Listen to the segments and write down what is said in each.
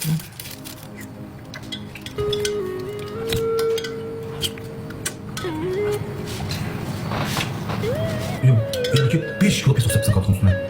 Yok, belki 5 kilo pesto sapsa kalktın üstüne.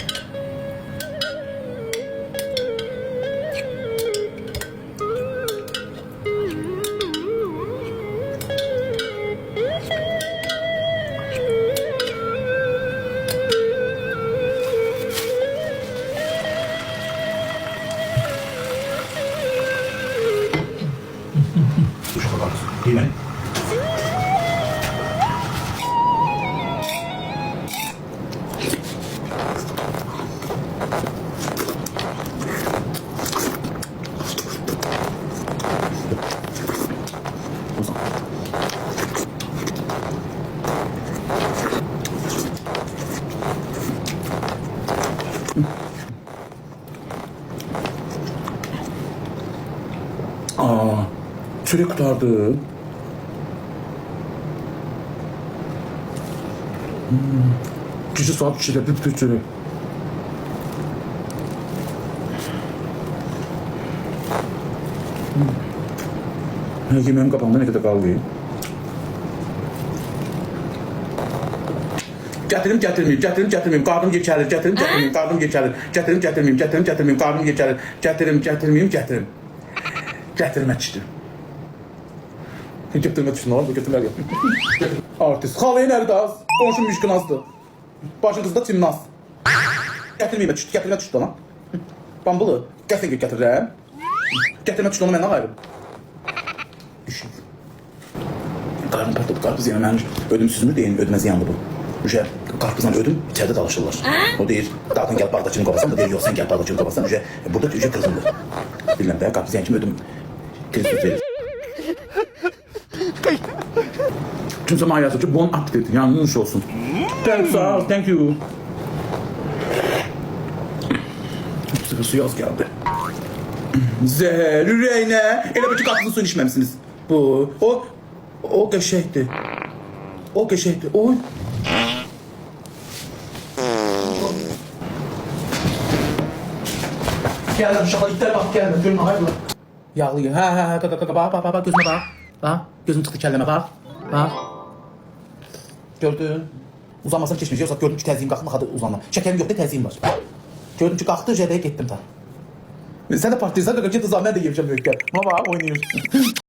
Dur şu kadar. Değil mi? Aa, çörek kurtardı. Gece saat 3'de bir çörek. Yemeğim kapandı, ne kadar kaldı? Gətirim, gətirməyim, gətirim, gətirməyim, qarnım geçəlir, gətirim, gətirməyim, qarnım geçəlir, gətirim, gətirməyim, gətirim, gətirməyim, qarnım geçəlir, gətirim, gətirməyim, gətirim. Gətirmək işdir. Gətirmək işdir, nə var? Bu gətirmək yox. Artist. Xalayı nəridə az? Qonşum müşkün azdır. Başın qızı da timnaz. Gətirməyim işdir, gətirmək işdir ona. Bambulu, qəsən gətirirəm. Gətirmək işdir ona məndən ayrım. Düşün. Qarnım partladı, qarpız yenə mənim ödümsüzmü deyin, ödməz yandı bu. Ücə, qarpızla ödüm, içərdə dalaşırlar. O deyir, dağdan gəl bardakını qovasan da deyir, yox, sən gəl bardakını qovasan, ücə, burada ücə qızındır. Bilməm də, qarpız yankim ödüm, kriz verir. Kimsə mənə yazır ki, bon appetit dedi, yanılmış olsun. Thanks, sağ ol, thank you. Bu sefer suyu az gəldi. Zəhər, ürəyinə, elə bir ki, qarpızın suyunu içməmisiniz. Bu, o qəşəkdir. O qəşəkdir, oy. Gəldim uşaqlar, itlər bax, gəldim, görün, hayırlar. Yağlıyı, hə, bax, gözümə bax. Bax, gözüm çıxdı kəlləmə, bax. Gördün? Uzanmasam keçməyəcək, yoxsa gördüm ki, təziyim qalxmaq adı uzanma. Şəkərim yoxdur, təziyim var. Gördüm ki, qalxdı, jədəyə getdim ta. Sən də partlayırsan, get uzan, mən də yemişəm böyüklər. Buna bax, oynayır.